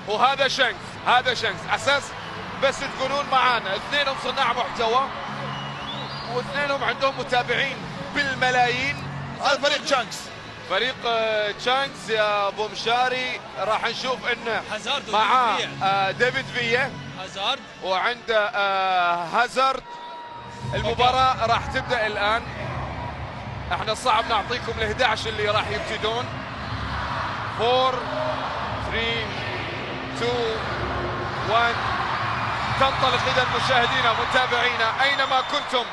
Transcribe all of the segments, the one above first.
وهذا شانكس، هذا شانكس اساس بس تقولون معانا اثنينهم صناع محتوى واثنينهم عندهم متابعين بالملايين. هذا فريق شانكس. فريق شانكس يا ابو مشاري راح نشوف انه هازارد معاه ديفيد فيا هازارد وعنده هازارد. المباراة راح تبدأ الآن. احنا صعب نعطيكم ال11 اللي راح يبتدون. 4 3 2 1 تنطلق إذا مشاهدينا متابعينا أينما كنتم.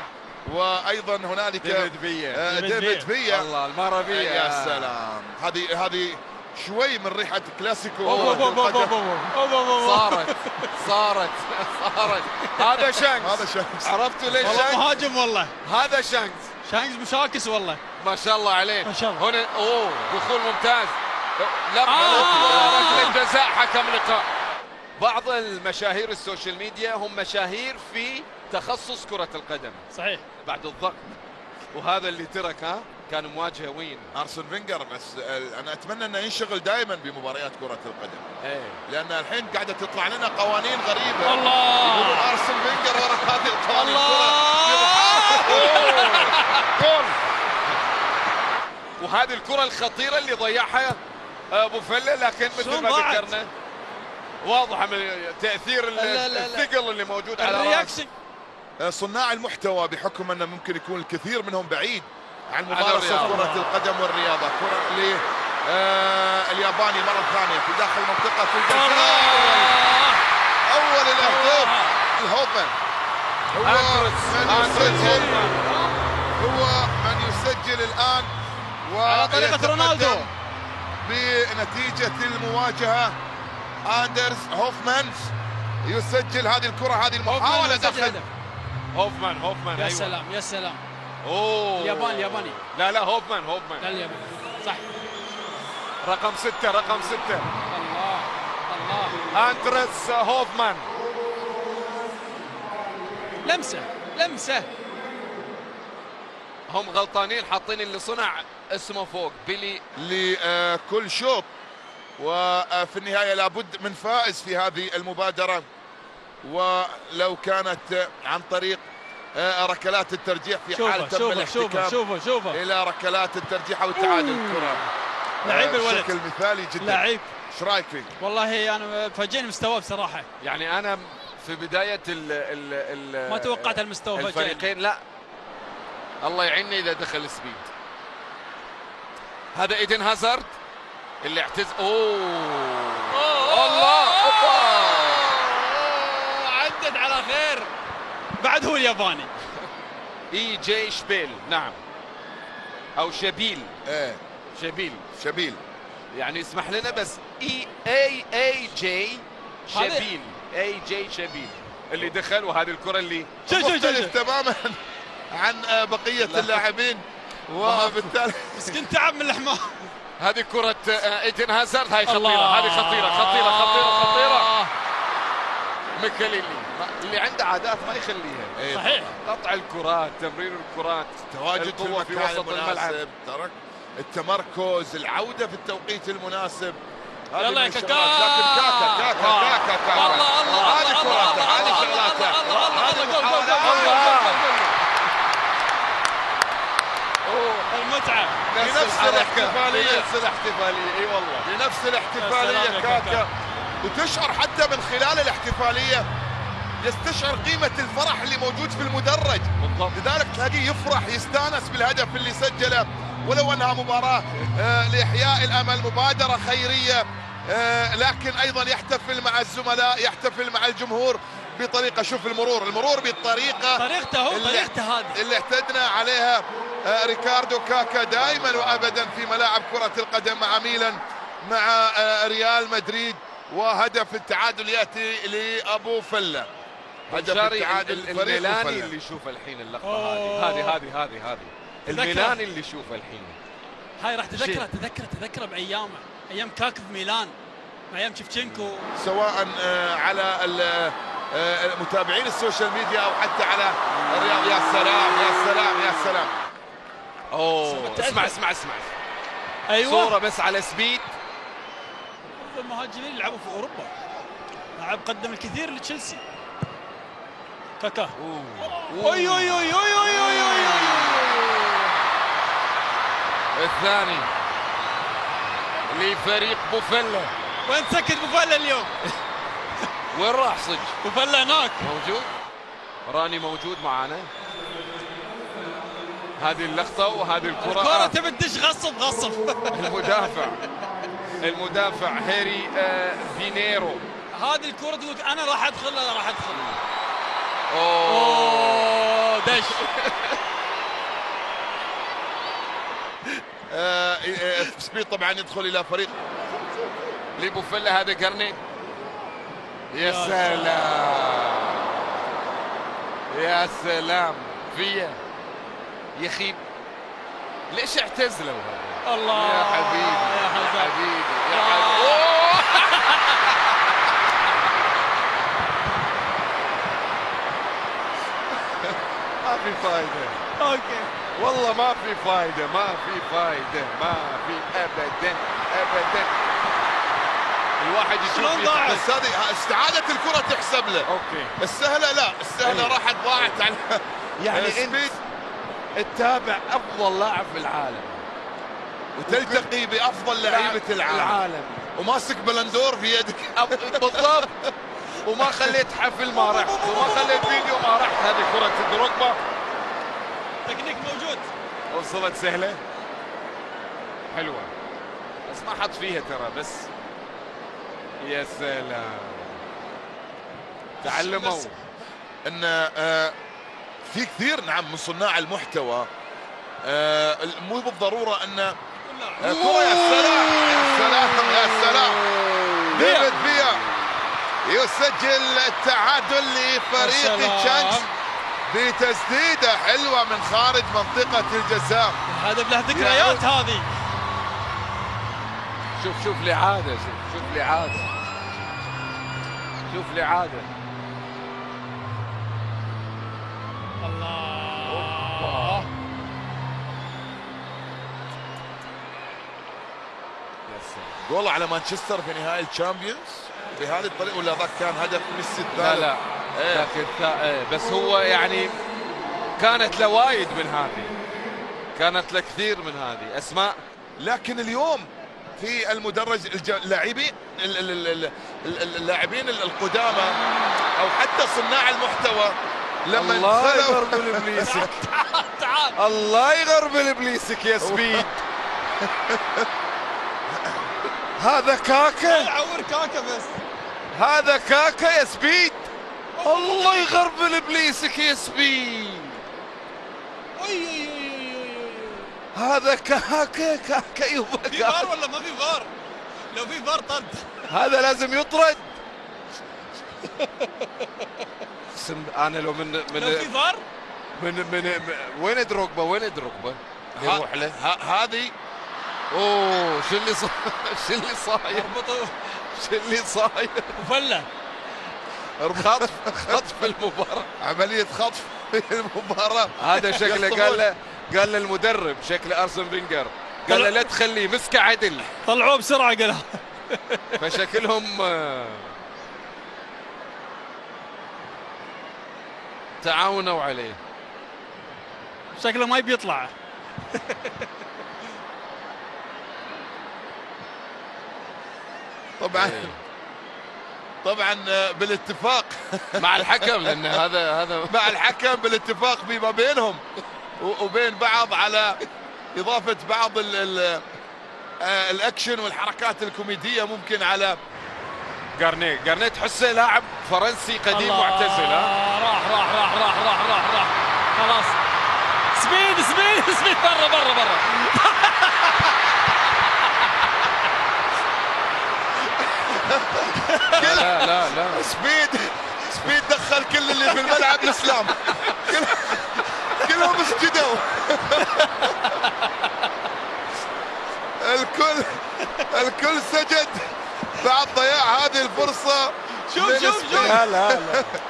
وايضا هنالك ديفيد فيا الله المره فيا. يا سلام، هذه شوي من ريحه كلاسيكو. صارت هذا شانكس. هذا شانكس. عرفتوا ليش والله شانكس؟ مهاجم والله. هذا شانكس. شانكس مشاكس والله ما شاء الله عليه. ما شاء الله. هنا دخول ممتاز. لا ركله جزاء حكم لقاء. بعض المشاهير السوشيال ميديا هم مشاهير في تخصص كرة القدم. صحيح. بعد الضغط وهذا اللي ترك كان مواجهه وين؟ ارسن فينجر. بس انا اتمنى انه ينشغل دائما بمباريات كرة القدم. لان الحين قاعده تطلع لنا قوانين غريبه. الله. يقولون ارسن فينجر ورا هذه القوانين. جول. وهذه الكرة الخطيرة اللي ضيعها ابو فله، لكن مثل ما ذكرنا واضحة من تأثير الثقل اللي موجود على الرياكشن. صناع المحتوى بحكم أن ممكن يكون الكثير منهم بعيد عن ممارسة كرة القدم والرياضة. كرة للياباني مرة ثانية في داخل منطقة الجزاء. أول الأهداف هوفمان هو من يسجل الآن على طريقة رونالدو بنتيجة المواجهة. أندرس هوفمان يسجل هذه الكرة. هذه المحاولة دخل هوفمان. يا سلام يا سلام. الياباني. لا هوفمان. لا الياباني صح. رقم 6. الله. أندرس هوفمان. لمسة. هم غلطانين حاطين اللي صنع اسمه فوق بيلي لكل شوط. وفي النهاية لابد من فائز في هذه المبادرة. ولو كانت عن طريق ركلات الترجيح في حال تم الاحتكام شوفه إلى ركلات الترجيح أو التعادل. الكرة لعيب الولد بشكل مثالي جدا. لعيب. ايش رايك فيه؟ والله انا فاجئني مستواه بصراحة. يعني أنا في بداية ال ما توقعت المستوى الفريقين. لا الله يعيني إذا دخل سبيد. هذا إيدن هازارد اللي اعتز. الله عدت على خير. بعد هو الياباني. اي جي شبيل. نعم او شبيل. شبيل يعني اسمح لنا بس اي جي شبيل اللي دخل. وهذه الكرة اللي مختلف تماما عن بقية اللاعبين وبالتالي مسكين تعب من الحمار. هذه كرة ايدن هازارد. هاي خطيرة. هذه خطيرة. ميكاليلي اللي عنده عادات ما يخليها. صحيح. قطع الكرات، تمرير الكرات، التواجد في وسط الملعب، التمركز، العودة في التوقيت المناسب. يلا يا كاكا. الله هذه كراته. هذه شغلاته. المتعة بنفس الاحتفالية. اي والله بنفس الاحتفالية كاكا. وتشعر حتى من خلال الاحتفالية يستشعر قيمة الفرح اللي موجود في المدرج. بالضبط. لذلك تلاقيه يفرح يستانس بالهدف اللي سجله ولو انها مباراة لاحياء الامل، مبادرة خيرية، لكن ايضا يحتفل مع الزملاء، يحتفل مع الجمهور بطريقة. شوف المرور بالطريقة طريقته هذه اللي اعتدنا عليها ريكاردو كاكا دائما وابدا في ملاعب كرة القدم مع ميلان، مع ريال مدريد. وهدف التعادل ياتي لابو فله. هدف التعادل الميلاني اللي يشوف الحين اللقطة هذه الميلاني اللي يشوفه الحين. هاي راح تذكره بايامه، ايام كاكا في ميلان، ايام شفتشينكو. سواء على متابعين السوشيال ميديا او حتى على الرياض. يا سلام. اسمع. ايوه صورة بس على سبيد. المهاجمين يلعبوا في اوروبا، لاعب قدم الكثير لتشيلسي. كاكا. اوي اوي اوي اوي اوي اوي اوي. الثاني لفريق بوفلا. وين سكت بوفلا اليوم؟ وين راح صج؟ بوفلا هناك موجود؟ راني موجود معانا. هذه اللقطة وهذه الكرة. الكرة تبي تدش غصب غصب. المدافع هيري بينيرو. هذه الكرة تقول انا راح ادخل انا راح ادخل. اوه دش. سبيد طبعا يدخل الى فريق لبوفلا. هذا قرني. يا سلام يا سلام فيا يا اخي. ليش اعتزلوا هذا؟ الله يا حبيبي يا حبيبي يا حبيبي. ما في فايدة. اوكي والله ما في فايدة ما في فايدة ما في ابدا ابدا. الواحد يشوف ضاعت؟ بس هذه استعادة الكرة تحسب له. اوكي السهلة لا، السهلة راحت ضاعت عن يعني سبيد. انت تتابع افضل لاعب في العالم وتلتقي بافضل لعيبة العالم وماسك بلندور في يدك. بالضبط. وما خليت حفل ما رحت وما خليت فيديو ما رحت. هذه كرة دروجبا. تكنيك موجود. وصلت سهلة حلوة بس ما حط فيها ترى. بس يا سلام تعلموا ان في كثير نعم من صناع المحتوى مو بالضرورة ان كرة. يا سلام يا سلام يا سلام. ديفيد فيا يسجل التعادل لفريق تشانكس بتسديدة حلوة من خارج منطقة الجزاء. الهدف له ذكريات هذه. شوف الإعادة. شوف الإعادة. شوف الإعادة. الله. جول على مانشستر في نهائي الشامبيونز بهذه الطريقة ولا ذاك كان هدف ميسي الثالث؟ لا بس هو يعني كانت له وايد من هذه. كانت له كثير من هذه اسماء. لكن اليوم في المدرج اللاعبين القدامى او حتى صناع المحتوى لما الله دخلوا يغربل ابليسك. تعال الله يغربل ابليسك يا سبيد. هذا كاكا. عور كاكا بس. هذا كاكا يا سبيد. الله يغربل ابليسك يا سبيد. هذا كاكا يبا. في فار ولا ما في فار؟ لو في فار طرد. هذا لازم يطرد. انا لو لو في فار من وين دروجبا؟ وين دروجبا؟ يروح له هذه. اوه شو اللي صاير؟ اربطوا. شو اللي صاير؟ وفله خطف المباراة. عملية خطف في المباراة. هذا شكله قال له المدرب شكله ارسن فينجر قال له لا تخليه مسكه عدل. طلعوه بسرعة قالها. فشكلهم تعاونوا عليه. شكله ما يبي يطلع. طبعا بالاتفاق مع الحكم لان هذا مع الحكم بالاتفاق فيما بينهم وبين بعض على اضافه بعض الاكشن والحركات الكوميديه ممكن على قرني تحسه لاعب فرنسي قديم معتزل. راح خلاص. سبيد برا. لا سبيد دخل كل اللي في الملعب الاسلام. كلهم اسجدوا. الكل سجد بعد ضياع هذه الفرصة. شوف لا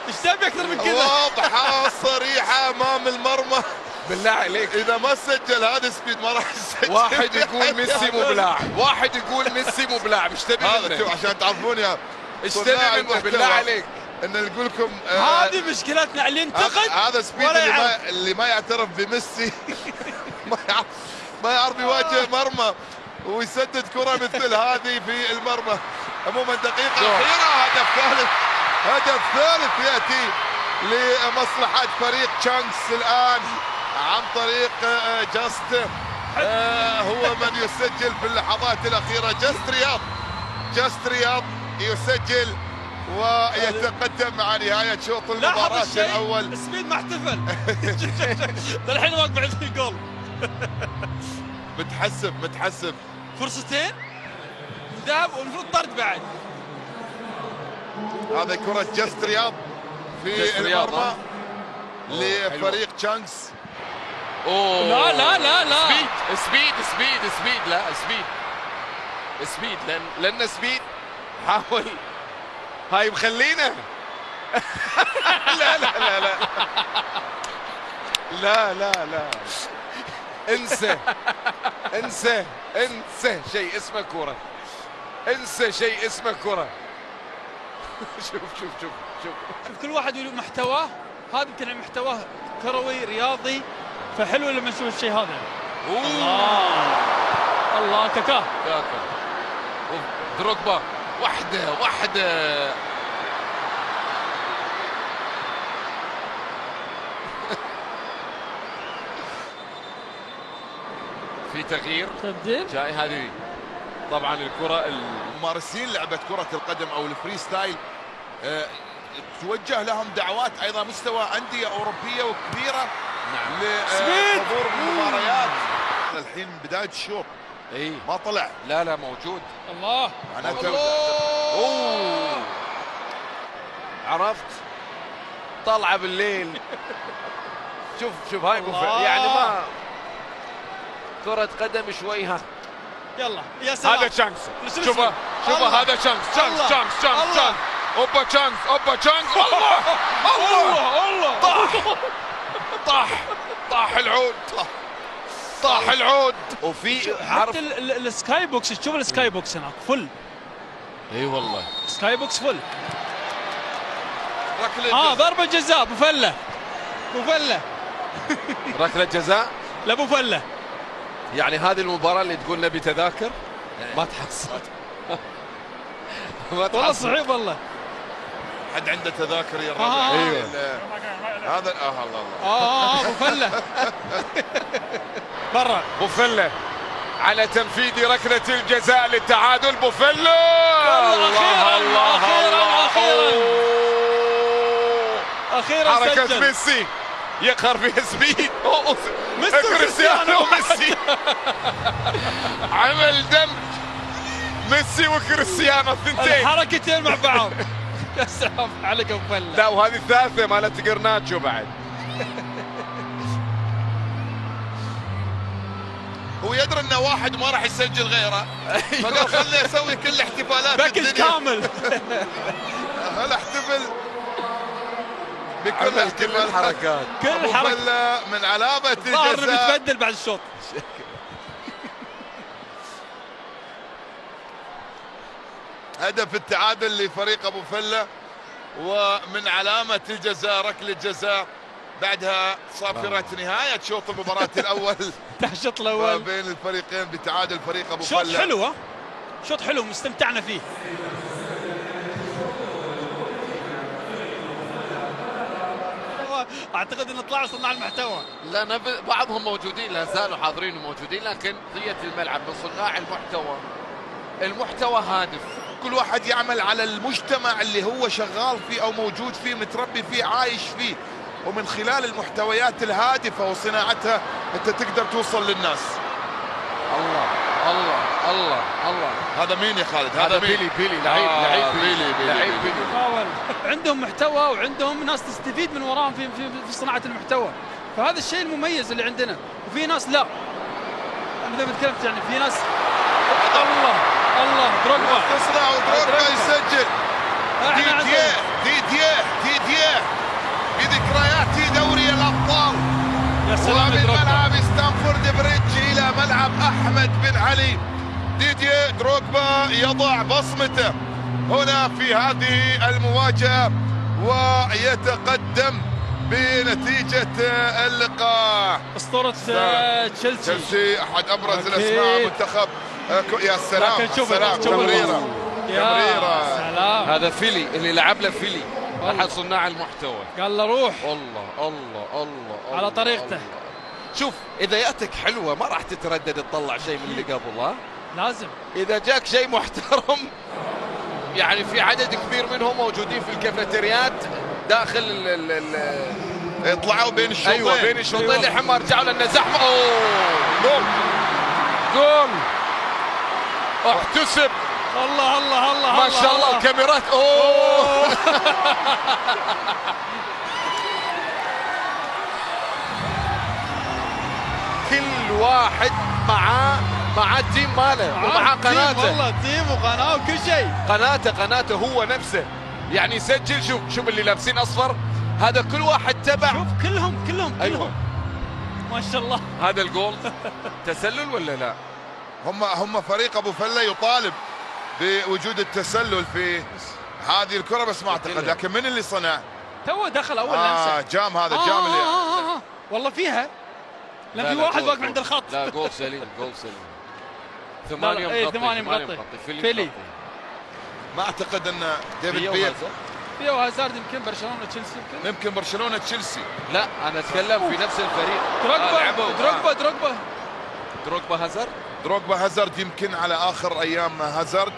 ايش تبي اكثر من كذا؟ واضحة صريحة امام المرمى. بالله عليك اذا ما سجل هذا سبيد ما راح يسجل. يسجل واحد يقول ميسي مو بلاعب، واحد يقول ميسي مو بلاعب، ايش تبي هذا شوف منه؟ عشان تعرفون يا ايش صناع تبي منه المحتوى بالله عليك؟ ان نقول لكم هذه مشكلتنا، اللي ينتقد هذا سبيد ولا اللي يعرف. اللي ما يعترف بميسي ما يعرف يواجه مرمى ويسدد كرة مثل هذه في المرمى. عموما دقيقة أخيرة، هدف ثالث يأتي لمصلحة فريق تشانكس الآن عن طريق جاست، هو من يسجل في اللحظات الأخيرة. جاست رياض يسجل ويتقدم مع نهاية شوط المباراة الأول. سبيد ما احتفل. الحين واقف عند الجول. متحسب فرصتين ذهب والمفروض طرد بعد. هذا كرة جاست رياض في المرمى لفريق تشانكس. اوه لا سبيد لان سبيد حاول هاي مخلينا. لا انسى شيء اسمه كرة، انسى شيء اسمه كرة. شوف كل واحد يقول محتواه، هذا يمكن محتواه كروي رياضي، فحلو لما نشوف الشيء هذا. الله كاكا دروجبا واحدة في تغيير تبديل جاي. هذه طبعا الكرة ممارسين لعبة كرة القدم او الفري ستايل توجه لهم دعوات ايضا مستوى اندية اوروبية وكبيرة لحضور المباريات. الحين بداية الشوط ما طلع، لا موجود. الله عرفت طلعة بالليل. شوف هاي يعني ما كرة قدم شوي. ها يلا يا سلام. هذا تشانكس، شوفه هذا تشانكس. اوبا تشانكس الله طاح العود. وفي حتى السكاي بوكس، تشوف السكاي بوكس هناك فل. اي والله سكاي بوكس فل. ضربة جزاء ابو فله ركلة جزاء لابو فله. يعني هذه المباراة اللي تقول نبي تذاكر ما تحصل. والله صعيب والله. حد عنده تذاكر يا رجل؟ ايوه هذا الله ابو فله برا. بوفيلا على تنفيذ ركلة الجزاء للتعادل. بوفيلا اخيرا حركة سجل. ميسي يقهر فيها سبيد. كريستيانو ميسي عمل دمج ميسي وكريستيانو الثنتين الحركتين مع بعض. يا سلام عليك ابو فله. لا وهذه الثالثة مالت قرناتشو بعد. هو يدري انه واحد ما راح يسجل غيره، فقال خلني اسوي كل احتفالات باكج كامل. خل احتفل عمل كل الحركات. من علامة الظاهر الجزاء. بيتبدل بعد الشوط. هدف التعادل لفريق ابو فله، ومن علامة الجزاء ركلة جزاء. بعدها صافرة نهاية شوط المباراة الأول. الشوط الأول بين الفريقين بتعادل فريق أبو فلة. شوط حلو، شوط حلو مستمتعنا فيه. أعتقد أن طلعوا صناع المحتوى. لا بعضهم موجودين لا زالوا حاضرين وموجودين، لكن بقية الملعب من صناع المحتوى هادف. كل واحد يعمل على المجتمع اللي هو شغال فيه أو موجود فيه متربي فيه عايش فيه، ومن خلال المحتويات الهادفة وصناعتها أنت تقدر توصل للناس. الله هذا مين يا خالد؟ هذا بيلي لعيب بيلي. عندهم محتوى وعندهم ناس تستفيد من وراهم في صناعة المحتوى، فهذا الشيء المميز اللي عندنا. وفي ناس لا، مثل ما تكلمت يعني في ناس الله دروجبا تصنع ودروجبا يسجل. ديديه بذكريات دوري الأبطال يا سلام ومن ملعب ستانفورد ستانفورد بريدج إلى ملعب أحمد بن علي. ديدييه دروغبا يضع بصمته هنا في هذه المواجهة ويتقدم بنتيجة اللقاء. اسطورة تشيلسي أحد أبرز الأسماء منتخب. يا سلام سلام تمريرة سلام. هذا فيلي اللي لعب له فيلي احد صناع المحتوى. قال له روح الله الله الله على طريقته. الله. شوف اذا جاتك حلوه ما راح تتردد تطلع شيء من اللي قبل. ها لازم. اذا جاك شيء محترم يعني في عدد كبير منهم موجودين في الكافيتريات داخل يطلعوا بين الشوطين. ايوه بين الشوطين لحين ما رجعوا لان زحمه. اوه جول احتسب. الله الله الله ما شاء الله الكاميرات. اوه كل واحد مع التيم ماله ومع قناته. والله تيم وقناه وكل شيء. قناته هو نفسه يعني يسجل. شوف اللي لابسين اصفر هذا كل واحد تبع. شوف كلهم أيوة. ما شاء الله. هذا الجول تسلل ولا لا؟ هم فريق ابو فله يطالب بوجود التسلل في هذه الكره بس ما اعتقد. لكن من اللي صنع؟ تو دخل اول لمسه. جام هذا جام اللي والله فيها. لا في واحد واقف عند الخط. لا جول سليم جول سليم. 8 مغطي. فيلي. ما اعتقد ان ديفيد بيل فيو هازارد. يمكن برشلونه تشيلسي. يمكن برشلونه تشيلسي. لا انا اتكلم في نفس الفريق. دروغبا هازارد يمكن على اخر ايام هازارد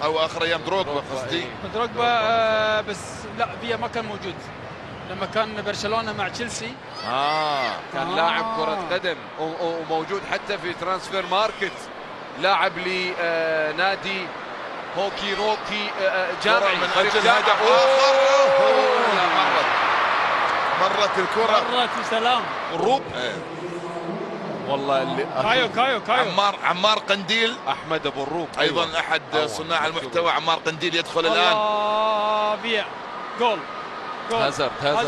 او اخر ايام دروغبا قصدي. دروغبا بس لا فيا ما كان موجود لما كان برشلونه مع تشيلسي. كان لاعب كرة قدم وموجود حتى في ترانسفير ماركت. لاعب لنادي هوكي روكي جامعي من اجل هدف اخر. مرت الكرة سلام. الروب والله اللي كايو عمار قنديل. احمد ابو الروب ايضا احد صناع المحتوى. عمار قنديل يدخل الان. بيع جول هازارد خلاص.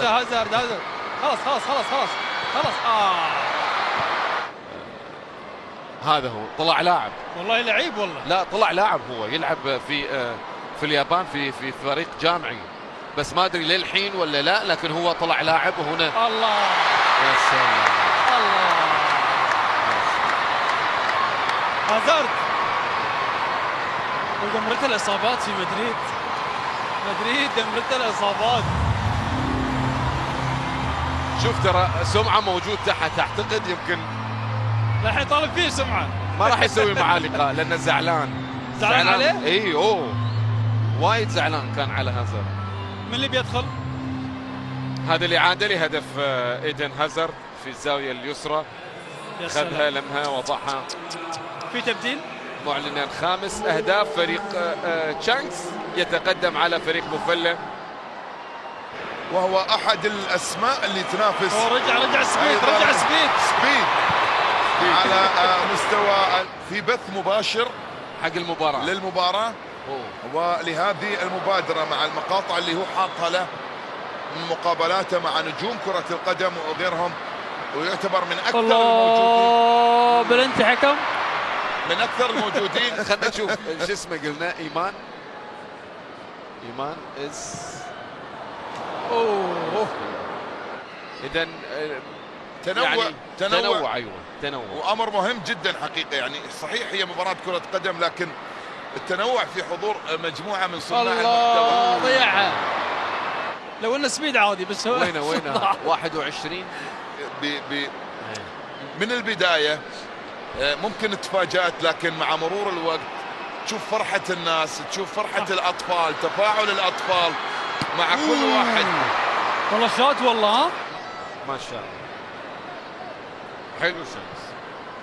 هذا هو طلع لاعب والله لعيب والله. لا طلع لاعب هو يلعب في اليابان في فريق جامعي بس ما ادري للحين ولا لا. لكن هو طلع لاعب وهنا. الله يا سلام. الله هازارد ودمرته الاصابات في مدريد دمرته الاصابات. شوف ترى سمعه موجود تحت. اعتقد يمكن راح يطالب فيه سمعه. ما راح يسوي معاه لقاء لانه زعلان عليه. اي وايد زعلان كان على هازارد. من اللي بيدخل؟ هذا اللي عاد لي هدف ايدن هازارد في الزاويه اليسرى. خذها لمها وضعها. في تبديل معلنا 5 أهداف. فريق تشانكس يتقدم على فريق مفلة وهو احد الاسماء اللي تنافس. رجع سبيد على مستوى في بث مباشر حق المباراة للمباراة. ولهذه المبادرة مع المقاطع اللي هو حاطها له من مقابلاته مع نجوم كرة القدم وغيرهم. ويعتبر من اكثر الموجودين. بلنتي حكم من اكثر الموجودين. خلينا نشوف شو اسمه. قلنا ايمان اذا تنوع. ايوه تنوع وامر مهم جدا حقيقه. يعني صحيح هي مباراه كره قدم لكن التنوع في حضور مجموعه من صناع المحتوى. ضيعها. لو انه سبيد عادي بس هو وينه 21 من البدايه ممكن تفاجات. لكن مع مرور الوقت تشوف فرحه الناس، تشوف فرحه الاطفال، تفاعل الاطفال مع كل واحد. والله شات والله. ما شاء الله حلو شمس.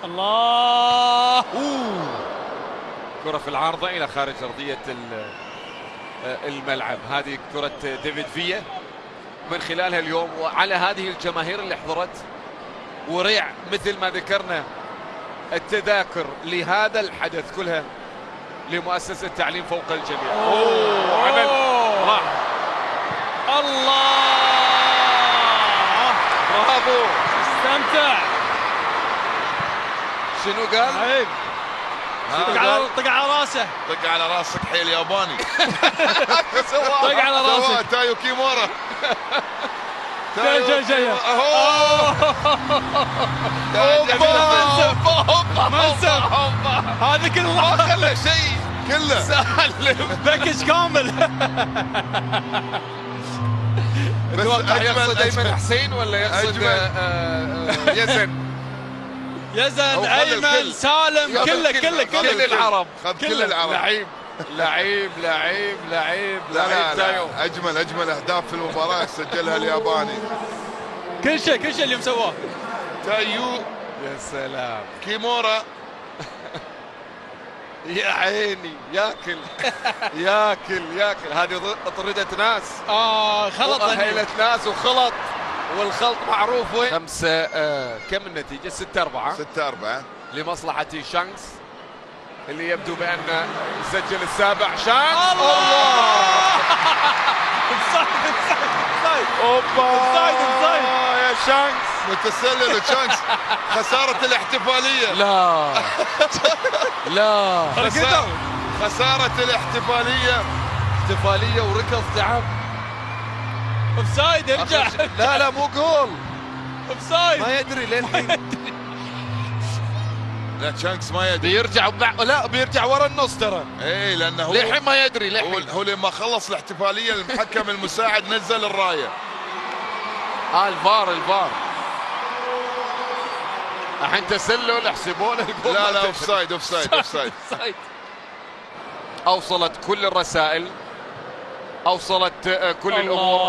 الله. كرة في العارضة إلى خارج أرضية الملعب. هذه كرة ديفيد فيا من خلالها اليوم وعلى هذه الجماهير اللي حضرت وريع مثل ما ذكرنا التذاكر لهذا الحدث كلها لمؤسسة التعليم فوق الجميع. عمل راح. الله. برافو. استمتع. شنو قال؟ عيب. طق على راسه. طق على راسك حيل ياباني. طق على راسك. تايو كيمورا. جاي. منسف. هذا كله ما خلى شيء كله سالم باكج كامل. اتوقع يقصد أجمل. ايمن حسين ولا يقصد يزن؟ يزن، أو خلي ايمن، الكل. سالم، كله كل العرب. خذ كل العرب. لعيب لا تايو. اجمل اهداف في المباراه سجلها الياباني كل شيء اللي مسواه. تايو يا سلام كيمورا. يا عيني ياكل هذه طردت ناس خلط وأهلت ناس وخلط، والخلط معروف وين. 5 كم النتيجة؟ 6-4 6-4 لمصلحة شانكس اللي يبدو بأن يسجل السابع. شانكس اوبا يا شانكس متسلل تشانكس. خسارة الاحتفالية. لا خسارة الاحتفالية. احتفالية وركض تعب. اوفسايد. ارجع. لا مو جول. اوفسايد. ما يدري للحين. لا تشانكس ما يدري. بيرجع ورا النص ترى. ايه لانه هو للحين ما يدري. هو لما خلص الاحتفالية المحكم المساعد نزل الراية. الفار الحين تسلل يحسبون الجول. لا اوفسايد. اوصلت كل الرسائل، اوصلت كل الامور.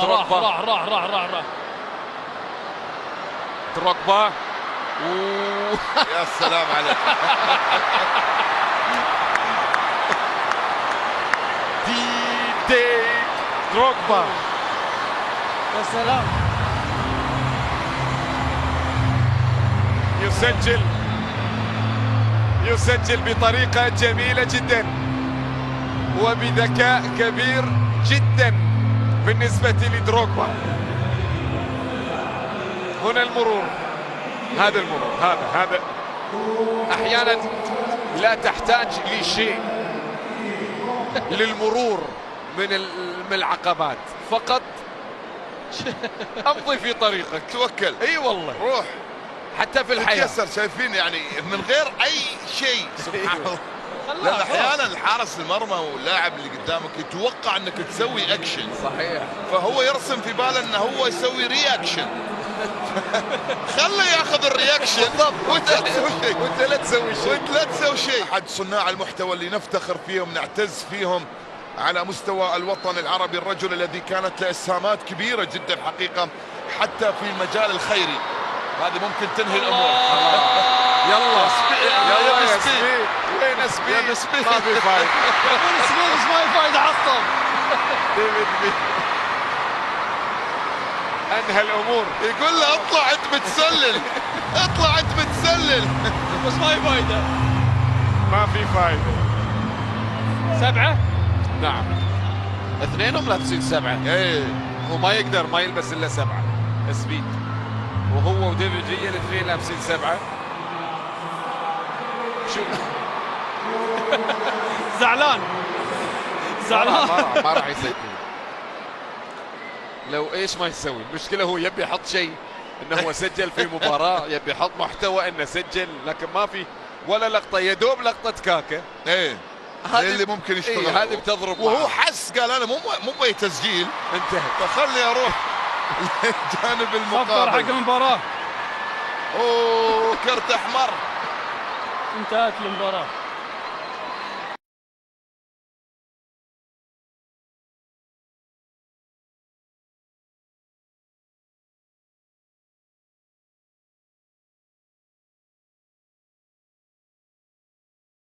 راح ترقبه. يا سلام عليك. دي دروجبا. يا سلام. يسجل بطريقة جميلة جدا وبذكاء كبير جدا بالنسبة لدروجبا. هنا المرور. هذا المرور هذا احيانا لا تحتاج لشيء للمرور من العقبات، فقط امضي في طريقك. توكل. اي والله روح حتى في الحياة. تكسر. شايفين يعني من غير اي شيء. سبحان الله. لان احيانا الحارس المرمى واللاعب اللي قدامك يتوقع انك تسوي اكشن. صحيح. فهو يرسم في باله انه هو يسوي رياكشن. خله ياخذ الرياكشن وانت لا تسوي شيء. احد صناع المحتوى اللي نفتخر فيهم نعتز فيهم على مستوى الوطن العربي، الرجل الذي كانت له اسهامات كبيره جدا حقيقه حتى في المجال الخيري. هذه ممكن تنهي الامور. يلا يا سبيد. وين سبيد؟ ما في فايده. سبيد ما في فايده. عطل ديفيد بي انهى الامور. يقول له اطلع انت متسلل. اطلع انت متسلل. بس ما في فايده. ما في فايده. 7. نعم اثنينهم لابسين 7. ايه وما يقدر ما يلبس الا 7 سبيد، وهو وديفيد فيا الاثنين لابسين 7. شو زعلان. ما راح يسجل. لو ايش ما يسوي، المشكله هو يبي يحط شيء انه هو سجل في مباراه، يبي يحط محتوى انه سجل، لكن ما في ولا لقطه. يدوب لقطه كاكا. ايه اللي ممكن يشتغل. هذه بتضرب وهو معه. حس قال انا مو بي تسجيل، انتهت. فخلني اروح للجانب صفر المقابل. حق المباراه. اوه كرت احمر. انتهت المباراه.